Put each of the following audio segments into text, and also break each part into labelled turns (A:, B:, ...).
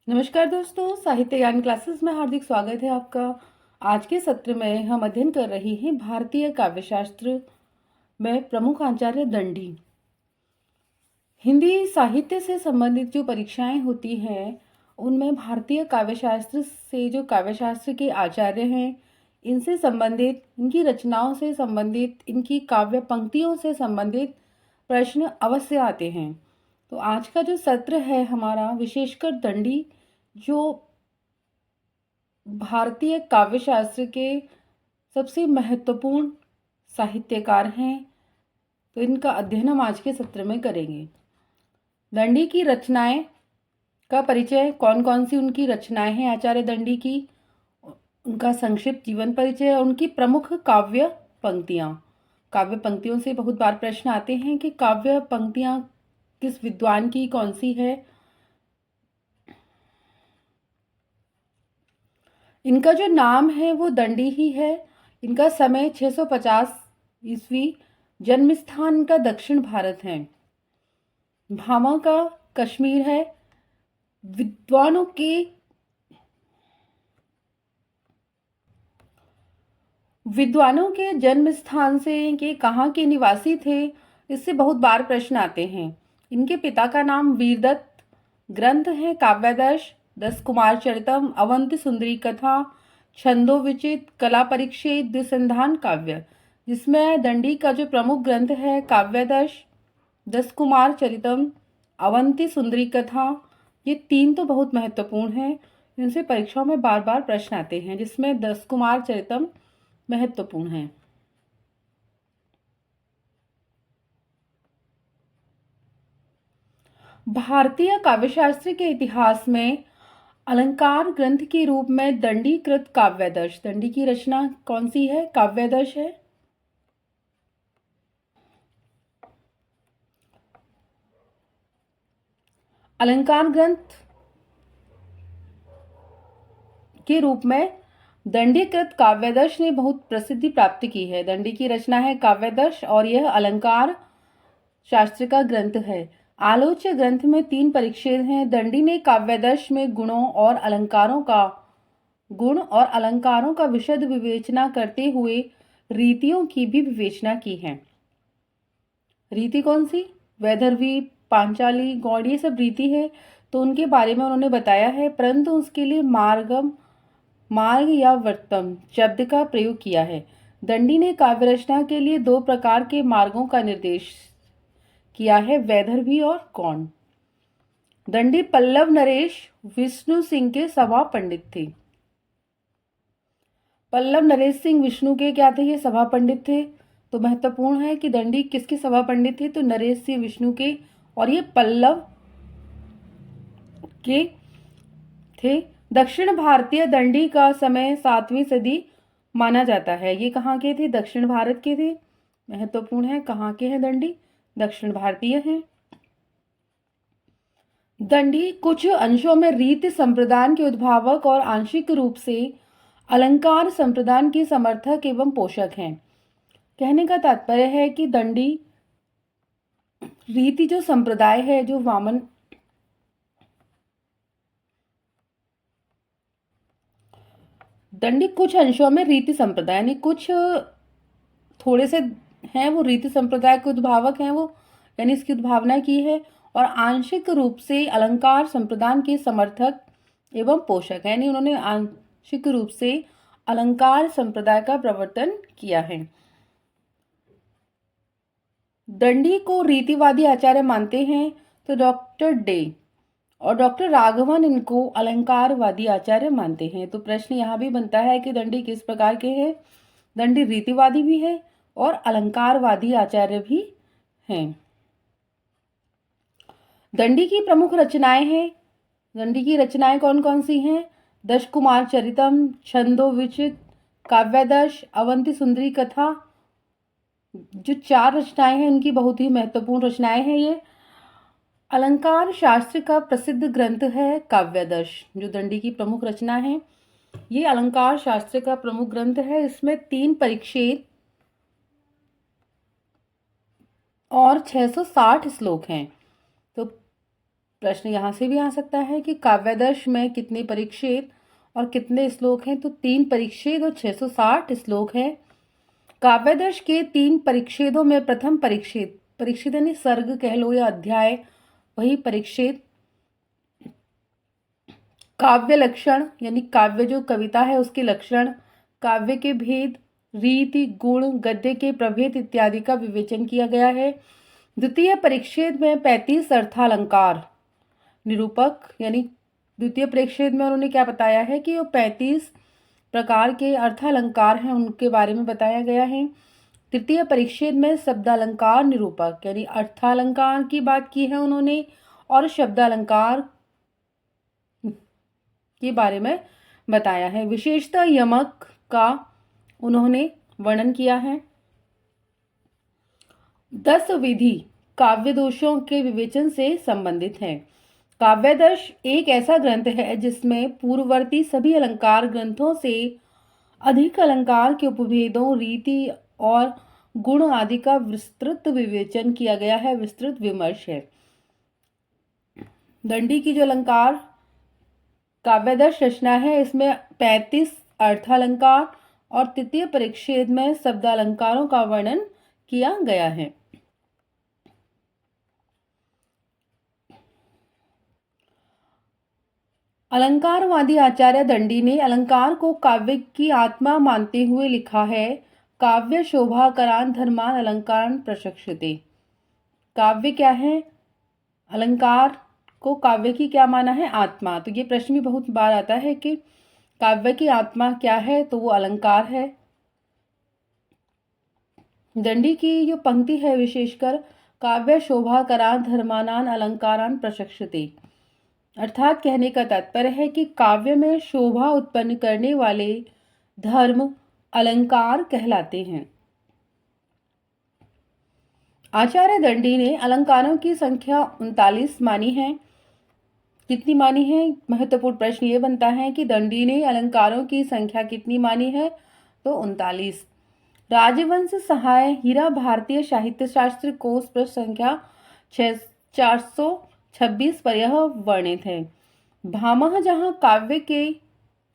A: नमस्कार दोस्तों, साहित्य ज्ञान क्लासेस में हार्दिक स्वागत है आपका। आज के सत्र में हम अध्ययन कर रहे हैं भारतीय काव्यशास्त्र में प्रमुख आचार्य दंडी। हिंदी साहित्य से संबंधित जो परीक्षाएं होती हैं उनमें भारतीय काव्यशास्त्र से जो काव्यशास्त्र के आचार्य हैं इनसे संबंधित, इनकी रचनाओं से संबंधित, इनकी काव्य पंक्तियों से संबंधित प्रश्न अवश्य आते हैं। तो आज का जो सत्र है हमारा विशेषकर दंडी जो भारतीय काव्यशास्त्र के सबसे महत्वपूर्ण साहित्यकार हैं, तो इनका अध्ययन हम आज के सत्र में करेंगे। दंडी की रचनाएं का परिचय, कौन कौन सी उनकी रचनाएं हैं आचार्य दंडी की, उनका संक्षिप्त जीवन परिचय और उनकी प्रमुख काव्य पंक्तियां। काव्य पंक्तियों से बहुत बार प्रश्न आते हैं कि काव्य पंक्तियां किस विद्वान की कौन सी है। इनका जो नाम है वो दंडी ही है। इनका समय 650 ईस्वी, जन्म स्थान इनका दक्षिण भारत है, भामा का कश्मीर है। विद्वानों के जन्म स्थान से कि कहाँ के निवासी थे, इससे बहुत बार प्रश्न आते हैं। इनके पिता का नाम वीरदत्त, ग्रंथ है काव्यादर्श, 10 कुमार चरितम, अवंति सुंदरी कथा, छंदो विचित, कला परिच्छेद, द्विसंधान काव्य। जिसमें दंडी का जो प्रमुख ग्रंथ है काव्यादर्श, 10 कुमार चरितम, अवंति सुंदरी कथा, ये तीन तो बहुत महत्वपूर्ण हैं। इनसे परीक्षाओं में बार बार प्रश्न आते हैं, जिसमें 10 कुमार चरितम महत्वपूर्ण है। भारतीय काव्यशास्त्र के इतिहास में अलंकार ग्रंथ के रूप में दंडीकृत काव्यादर्श, दंडी की रचना कौन सी है? काव्यादर्श है। अलंकार ग्रंथ के रूप में दंडीकृत काव्यादर्श ने बहुत प्रसिद्धि प्राप्त की है। दंडी की रचना है काव्यादर्श और यह अलंकार शास्त्र का ग्रंथ है। आलोच्य ग्रंथ में 3 परिच्छेद हैं। दंडी ने काव्यादर्श में गुण और अलंकारों का विशद विवेचना करते हुए रीतियों की भी विवेचना की है। रीति कौन सी? वैदर्भी, पांचाली, गौड़, ये सब रीति है, तो उनके बारे में उन्होंने बताया है। परंतु उसके लिए मार्ग या वर्तम शब्द का प्रयोग किया है। दंडी ने काव्य रचना के लिए 2 प्रकार के मार्गों का निर्देश किया है, वैदर्भी और गौड़। दंडी पल्लव नरेश विष्णु सिंह के सभा पंडित थे। पल्लव नरेश सिंह विष्णु के क्या थे? ये सभा पंडित थे। तो महत्वपूर्ण है कि दंडी किसके सभा पंडित थे? तो नरेश सिंह विष्णु के, और ये पल्लव के थे। दक्षिण भारतीय दंडी का समय 7वीं सदी माना जाता है। ये कहाँ के थे? दक्षिण भारत के थे। महत्वपूर्ण है, कहाँ के हैं दंडी? दक्षिण भारतीय हैं। दंडी कुछ अंशों में रीति संप्रदान के उद्भावक और आंशिक रूप से अलंकार संप्रदान के समर्थक एवं पोषक हैं। कहने का तात्पर्य है कि दंडी रीति जो संप्रदाय है, जो वामन दंडी कुछ अंशों में रीति संप्रदाय, यानी कुछ थोड़े से हैं वो रीति संप्रदाय के उद्भावक हैं, वो यानी इसकी उद्भावना की है, और आंशिक रूप से अलंकार संप्रदान के समर्थक एवं पोषक, यानी उन्होंने आंशिक रूप से अलंकार संप्रदाय का प्रवर्तन किया है। दंडी को रीतिवादी आचार्य मानते हैं तो डॉक्टर डे और डॉक्टर राघवन इनको अलंकारवादी आचार्य मानते हैं। तो प्रश्न यहाँ भी बनता है कि दंडी किस प्रकार के हैं? दंडी रीतिवादी भी है और अलंकारवादी आचार्य भी हैं। दंडी की प्रमुख रचनाएं हैं। दंडी की रचनाएं कौन कौन सी हैं? 10 कुमार चरितम, छंदो विचित, काव्यादर्श, अवंति सुंदरी कथा। जो 4 रचनाएं हैं उनकी बहुत ही महत्वपूर्ण रचनाएं हैं ये। अलंकार शास्त्र का प्रसिद्ध ग्रंथ है काव्यादर्श, जो दंडी की प्रमुख रचना है। ये अलंकार शास्त्र का प्रमुख ग्रंथ है। इसमें 3 परिच्छेद और 660 श्लोक हैं। तो प्रश्न यहाँ से भी आ सकता है कि काव्यादर्श में कितने परिच्छेद और कितने श्लोक हैं, तो 3 परिच्छेद और 660 श्लोक हैं। काव्यादर्श के 3 परिच्छेदों में प्रथम परिच्छेद यानी सर्ग कह लो या अध्याय, वही परिच्छेद। काव्य लक्षण यानी काव्य जो कविता है उसके लक्षण, काव्य के भेद, रीति, गुण, गद्य के प्रभेद इत्यादि का विवेचन किया गया है। द्वितीय परिच्छेद में 35 अर्थालंकार निरूपक यानी द्वितीय परिच्छेद में उन्होंने क्या बताया है कि वो 35 प्रकार के अर्थालंकार हैं, उनके बारे में बताया गया है। तृतीय परिच्छेद में शब्दालंकार निरूपक यानी अर्थालंकार की बात की है उन्होंने और शब्दालंकार के बारे में बताया है। विशेषतः यमक का उन्होंने वर्णन किया है। 10 विधि काव्य दोषों के विवेचन से संबंधित है। काव्यादर्श एक ऐसा ग्रंथ है जिसमें पूर्ववर्ती सभी अलंकार ग्रंथों से अधिक अलंकार के उपभेदों, रीति और गुण आदि का विस्तृत विवेचन किया गया है, विस्तृत विमर्श है। दंडी की जो अलंकार काव्यादर्श रचना है इसमें 35 अर्थालंकार और तृतीय परिच्छेद में शब्दालंकारों का वर्णन किया गया है। अलंकारवादी आचार्य दंडी ने अलंकार को काव्य की आत्मा मानते हुए लिखा है। काव्य शोभाकरान धर्मान अलंकारान प्रशक्षते। काव्य क्या है? अलंकार को काव्य की क्या माना है? आत्मा। तो ये प्रश्न भी बहुत बार आता है कि काव्य की आत्मा क्या है, तो वो अलंकार है। दंडी की जो पंक्ति है विशेषकर काव्य शोभाकरान धर्मानान अलंकारान प्रशक्षते, अर्थात कहने का तात्पर्य है कि काव्य में शोभा उत्पन्न करने वाले धर्म अलंकार कहलाते हैं। आचार्य दंडी ने अलंकारों की संख्या 39 मानी है। कितनी मानी है? महत्वपूर्ण प्रश्न ये बनता है कि दंडी ने अलंकारों की संख्या कितनी मानी है, तो 39। राजवंश सहाय हीरा भारतीय साहित्य शास्त्र कोश पृष्ठ संख्या 426 पर यह वर्णित है। भामह जहाँ काव्य के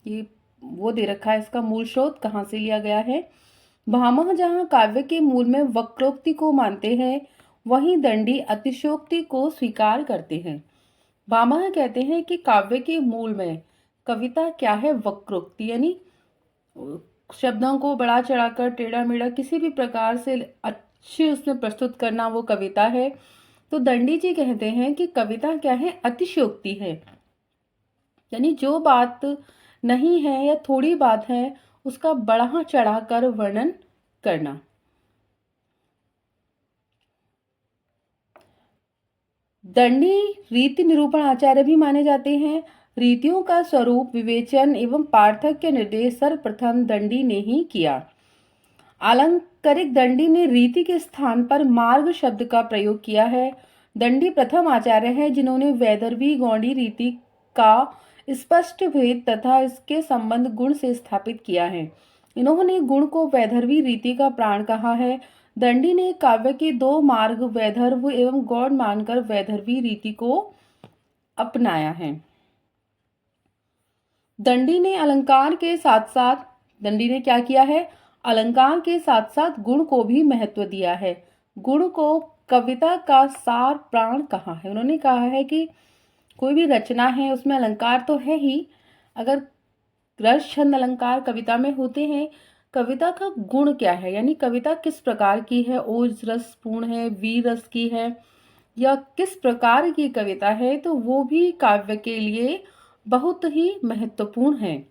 A: ये वो दे रखा है, इसका मूल स्रोत कहाँ से लिया गया है। भामह जहाँ काव्य के मूल में वक्रोक्ति को मानते हैं, वहीं दंडी अतिशयोक्ति को स्वीकार करते हैं। भामह कहते हैं कि काव्य के मूल में कविता क्या है? वक्रोक्ति, यानी शब्दों को बढ़ा चढ़ाकर टेढ़ा मेढ़ा किसी भी प्रकार से अच्छे उसमें प्रस्तुत करना वो कविता है। तो दंडी जी कहते हैं कि कविता क्या है? अतिशयोक्ति है, यानी जो बात नहीं है या थोड़ी बात है उसका बढ़ा चढ़ाकर वर्णन करना। दंडी रीति निरूपण आचार्य भी माने जाते हैं। रीतियों का स्वरूप, विवेचन एवं पार्थक्य निर्देश सर्वप्रथम दंडी ने ही किया। आलंकारिक दंडी ने रीति के स्थान पर मार्ग शब्द का प्रयोग किया है। दंडी प्रथम आचार्य है जिन्होंने वैदर्भी गौड़ी रीति का स्पष्ट भेद तथा इसके संबंध गुण से स्थापित किया है। इन्होंने गुण को वैदर्भी रीति का प्राण कहा है। दंडी ने काव्य के 2 मार्ग वैदर्भ एवं गौड़ मानकर वैदर्भी रीति को अपनाया है। दंडी ने अलंकार के साथ साथ दंडी ने क्या किया है? अलंकार के साथ साथ गुण को भी महत्व दिया है। गुण को कविता का सार प्राण कहा है। उन्होंने कहा है कि कोई भी रचना है उसमें अलंकार तो है ही, अगर रस छंद अलंकार कविता में होते हैं, कविता का गुण क्या है, यानी कविता किस प्रकार की है, ओज रस पूर्ण है, वीर रस की है या किस प्रकार की कविता है, तो वो भी काव्य के लिए बहुत ही महत्वपूर्ण है।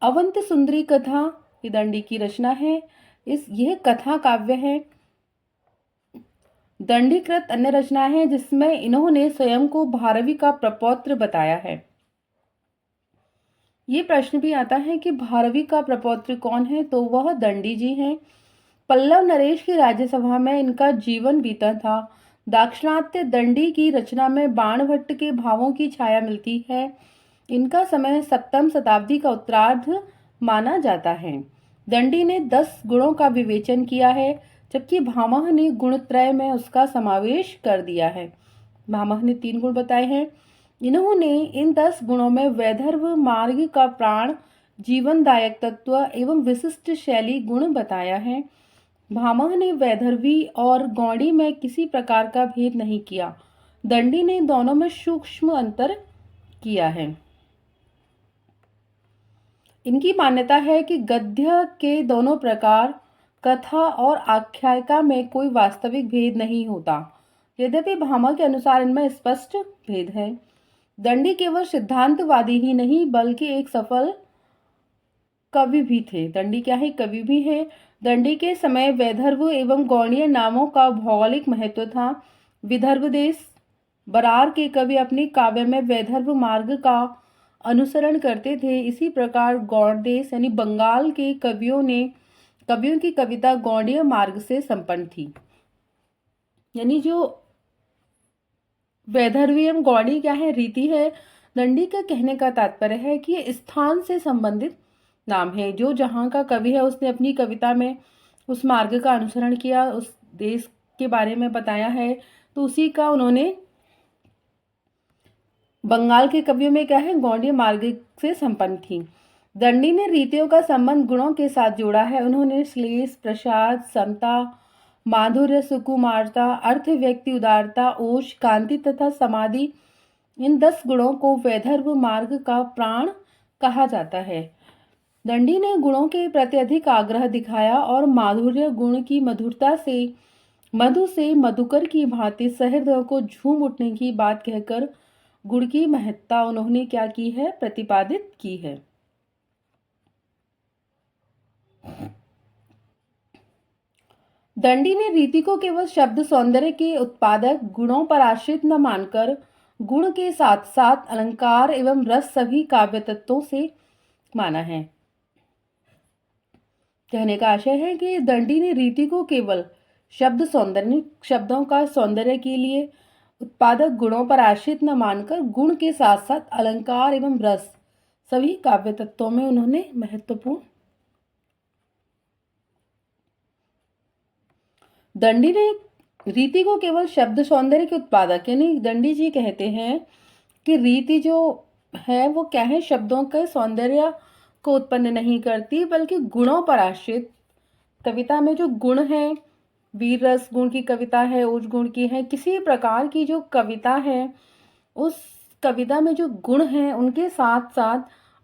A: अवंत सुंदरी कथा ये दंडी की रचना है। यह कथा काव्य है। दंडीकृत अन्य रचना है जिसमें इन्होंने स्वयं को भारवी का प्रपौत्र बताया है। ये प्रश्न भी आता है कि भारवी का प्रपौत्र कौन है, तो वह दंडी जी हैं। पल्लव नरेश की राज्यसभा में इनका जीवन बीता था। दाक्षिणात्य दंडी की रचना में बाणभट्ट के भावों की छाया मिलती है। इनका समय 7वीं शताब्दी का उत्तरार्ध माना जाता है। दंडी ने 10 गुणों का विवेचन किया है, जबकि भामह ने गुणत्रय में उसका समावेश कर दिया है। भामह ने 3 गुण बताए हैं। इन्होंने इन 10 गुणों में वैधर्व मार्ग का प्राण, जीवनदायक तत्व एवं विशिष्ट शैली गुण बताया है। भामह ने वैधर्वी और गौड़ी में किसी प्रकार का भेद नहीं किया। दंडी ने दोनों में सूक्ष्म अंतर किया है। इनकी मान्यता है कि गद्य के दोनों प्रकार, कथा और आख्यायिका में कोई वास्तविक भेद नहीं होता। यद्यपि भामह के अनुसार इनमें स्पष्ट भेद है। दंडी केवल सिद्धांतवादी ही नहीं बल्कि एक सफल कवि भी थे। दंडी क्या है? कवि भी है। दंडी के समय वैदर्भ एवं गौड़ीय नामों का भौगोलिक महत्व था। विदर्भ देश बरार के कवि अपनी काव्य में वैदर्भ मार्ग का अनुसरण करते थे। इसी प्रकार गौड़ देश यानी बंगाल के कवियों की कविता गौड़ीय मार्ग से संपन्न थी। यानी जो वैदर्भी एवं गौड़ी क्या है? रीति है। दंडी का कहने का तात्पर्य है कि ये स्थान से संबंधित नाम है। जो जहाँ का कवि है उसने अपनी कविता में उस मार्ग का अनुसरण किया, उस देश के बारे में बताया है, तो उसी का उन्होंने बंगाल के कवियों में क्या है? गौड़ीय मार्ग से संपन्न थी। दंडी ने रीतियों का संबंध गुणों के साथ जोड़ा है। उन्होंने श्लेष, प्रसाद, समता, माधुर्य, सुकुमारता, अर्थ, व्यक्ति, उदारता, ओज, कांति तथा समाधि, इन 10 गुणों को वैदर्भ मार्ग का प्राण कहा जाता है। दंडी ने गुणों के प्रति अधिक आग्रह दिखाया और माधुर्य गुण की मधुरता से मधु से मधुकर की भांति सहृदय को झूम उठने की बात कहकर गुण की महत्ता उन्होंने क्या की है? प्रतिपादित की है। दंडी ने रीति को केवल शब्द सौंदर्य के उत्पादक गुणों पर आश्रित न मानकर गुण के साथ साथ अलंकार एवं रस सभी काव्य तत्वों से माना है। कहने का आशय है कि दंडी ने रीति को केवल शब्दों का सौंदर्य के लिए उत्पादक गुणों पर आश्रित न मानकर गुण के साथ साथ अलंकार एवं रस सभी काव्य तत्वों में उन्होंने महत्वपूर्ण। दंडी ने रीति को केवल शब्द सौंदर्य के उत्पादक यानी दंडी जी कहते हैं कि रीति जो है वो क्या है? शब्दों के सौंदर्य को उत्पन्न नहीं करती बल्कि गुणों पर आश्रित। कविता में जो गुण है, वीर रस गुण की कविता है, ओज गुण की है, किसी प्रकार की जो कविता है उस कविता में जो गुण हैं उनके साथ साथ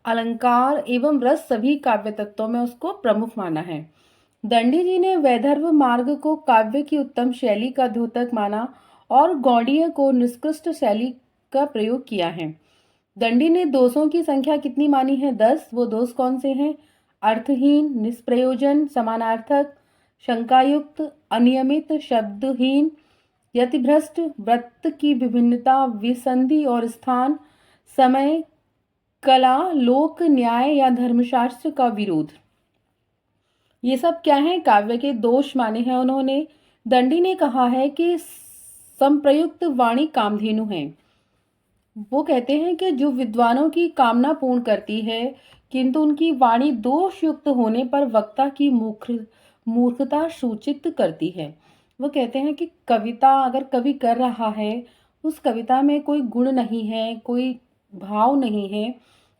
A: अलंकार एवं रस सभी काव्य तत्वों में उसको प्रमुख माना है। दंडी जी ने वैदर्भ मार्ग को काव्य की उत्तम शैली का द्योतक माना और गौड़ीय को निष्कृष्ट शैली का प्रयोग किया है। दंडी ने दोषों की संख्या कितनी मानी है? 10। वो दोष कौन से हैं? अर्थहीन, निष्प्रयोजन, समानार्थक, शंकायुक्त, अनियमित, शब्दहीन, यतिभ्रष्ट, वृत्त की विभिन्नता, विसंधि और स्थान, समय, कला, लोक, न्याय या धर्मशास्त्र का विरोध, ये सब क्या है? काव्य के दोष माने हैं उन्होंने। दंडी ने कहा है कि संप्रयुक्त वाणी कामधेनु है। वो कहते हैं कि जो विद्वानों की कामना पूर्ण करती है किंतु उनकी वाणी दोष युक्त होने पर वक्ता की मूर्खता सूचित करती है। वो कहते हैं कि कविता अगर कवि कर रहा है उस कविता में कोई गुण नहीं है, कोई भाव नहीं है,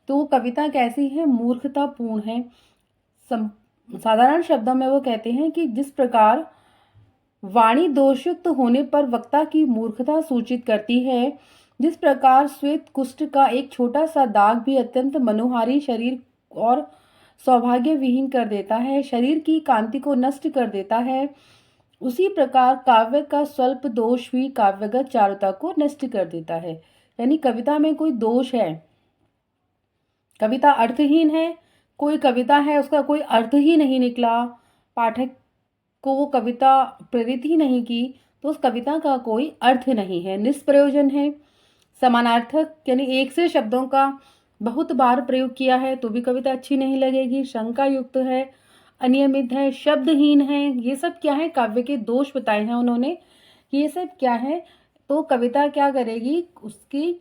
A: तो वो कविता कैसी है? मूर्खतापूर्ण है। साधारण शब्दों में वो कहते हैं कि जिस प्रकार वाणी दोषयुक्त होने पर वक्ता की मूर्खता सूचित करती है, जिस प्रकार श्वेत कुष्ठ का एक छोटा सा दाग भी अत्यंत मनोहारी शरीर और सौभाग्य विहीन कर देता है, शरीर की कांति को नष्ट कर देता है, उसी प्रकार काव्य का स्वल्प दोष भी काव्यगत चारुता को नष्ट कर देता है। यानी कविता में कोई दोष है, कविता अर्थहीन है, कोई कविता है उसका कोई अर्थ ही नहीं निकला, पाठक को वो कविता प्रेरित ही नहीं की, तो उस कविता का कोई अर्थ नहीं है। निष्प्रयोजन है, समानार्थक यानी एक से शब्दों का बहुत बार प्रयोग किया है तो भी कविता अच्छी नहीं लगेगी। शंका युक्त है, अनियमित है, शब्दहीन है, ये सब क्या है? काव्य के दोष बताए हैं उन्होंने। ये सब क्या है? तो कविता क्या करेगी? उसकी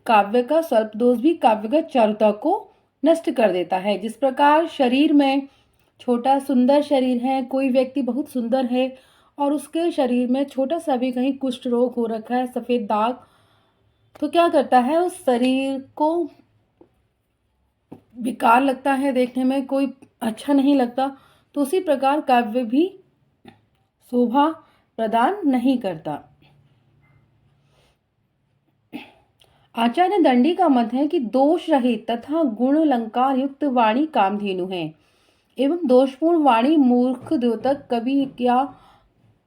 A: काव्य का स्वल्प दोष भी काव्यगत चारुता को नष्ट कर देता है। जिस प्रकार शरीर में छोटा सुंदर शरीर है, कोई व्यक्ति बहुत सुंदर है और उसके शरीर में छोटा सा भी कहीं कुष्ठ रोग हो रखा है, सफ़ेद दाग, तो क्या करता है, उस शरीर को बेकार लगता है, देखने में कोई अच्छा नहीं लगता। तो उसी प्रकार काव्य भी शोभा प्रदान नहीं करता। आचार्य दंडी का मत है कि दोष रहित तथा गुण अलंकार युक्त वाणी कामधेनु है, एवं दोषपूर्ण वाणी मूर्ख द्योतक कवि या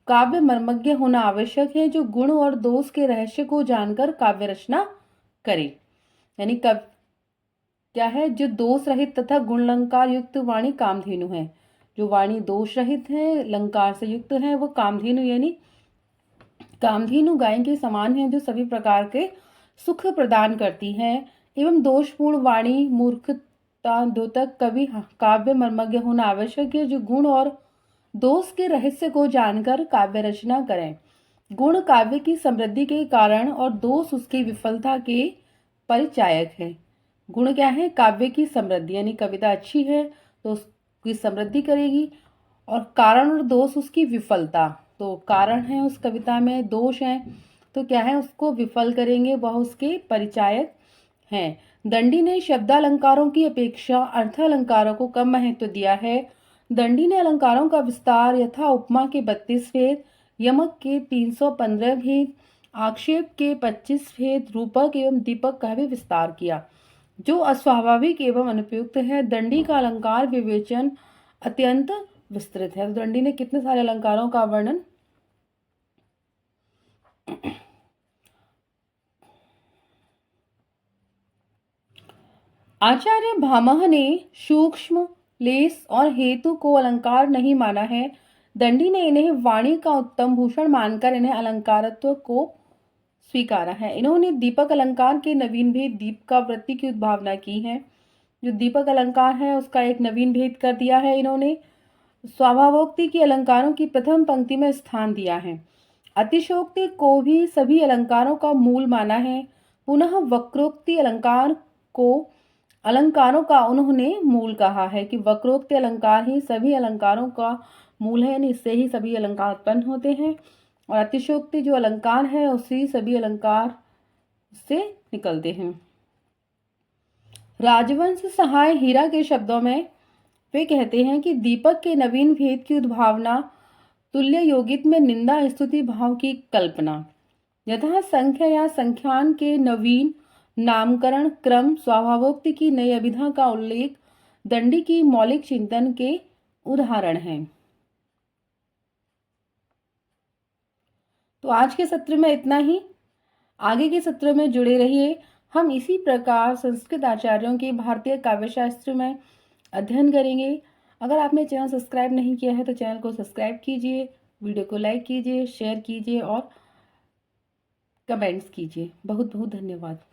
A: काव्य मर्मज्ञ होना आवश्यक है, जो गुण और दोष के रहस्य को जानकर काव्य रचना करे। यानी क्या है, जो दोष रहित तथा गुण अलंकार युक्त वाणी कामधेनु है। जो वाणी दोष रहित है, अलंकार से युक्त है, वो कामधेनु यानी कामधेनु गाय के समान है, जो सभी प्रकार के सुख प्रदान करती है। एवं दोषपूर्ण वाणी मूर्खता द्योतक कवि काव्य मर्मज्ञ होना आवश्यक है, जो गुण और दोष के रहस्य को जानकर काव्य रचना करें। गुण काव्य की समृद्धि के कारण और दोष उसकी विफलता के परिचायक है। गुण क्या है, काव्य की समृद्धि, यानी कविता अच्छी है तो उसकी समृद्धि करेगी, और कारण और दोष उसकी विफलता, तो कारण है उस कविता में, दोष है तो क्या है, उसको विफल करेंगे, वह उसके परिचायक हैं। दंडी ने शब्दालंकारों की अपेक्षा अर्थालंकारों को कम महत्व दिया है। दंडी ने अलंकारों का विस्तार यथा उपमा के 32 भेद, यमक के 315 भेद, आक्षेप के 25 भेद, रूपक एवं दीपक का भी विस्तार किया, जो अस्वाभाविक एवं अनुपयुक्त है। दंडी का अलंकार विवेचन अत्यंत विस्तृत है। तो दंडी ने कितने सारे अलंकारों का वर्णन आचार्य भामह ने सूक्ष्म लेस और हेतु को अलंकार नहीं माना है। दंडी ने इन्हें वाणी का उत्तम भूषण मानकर इन्हें अलंकारत्व को स्वीकारा है। इन्होंने दीपक अलंकार के नवीन भेद दीप का वृत्ति की उद्भावना की है। जो दीपक अलंकार है उसका एक नवीन भेद कर दिया है इन्होंने। स्वाभावोक्ति की अलंकारों की प्रथम पंक्ति में स्थान दिया है। अतिशोक्ति को भी सभी अलंकारों का मूल माना है। पुनः वक्रोक्ति अलंकार को अलंकारों का उन्होंने मूल कहा है कि वक्रोक्ति अलंकार ही सभी अलंकारों का मूल है, यानी इससे ही सभी अलंकार उत्पन्न होते हैं, और अतिशोक्ति जो अलंकार है उसी सभी अलंकार से निकलते हैं। राजवंश सहाय हीरा के शब्दों में वे कहते हैं कि दीपक के नवीन भेद की उद्भावना, तुल्य योगित में निंदा स्तुति भाव की कल्पना, यथा संख्या या संख्यान के नवीन नामकरण क्रम, स्वाभावोक्ति की नई अभिधा का उल्लेख दंडी की मौलिक चिंतन के उदाहरण हैं। तो आज के सत्र में इतना ही। आगे के सत्र में जुड़े रहिए। हम इसी प्रकार संस्कृत आचार्यों के भारतीय काव्यशास्त्र में अध्ययन करेंगे। अगर आपने चैनल सब्सक्राइब नहीं किया है तो चैनल को सब्सक्राइब कीजिए, वीडियो को लाइक कीजिए, शेयर कीजिए और कमेंट्स कीजिए। बहुत बहुत धन्यवाद।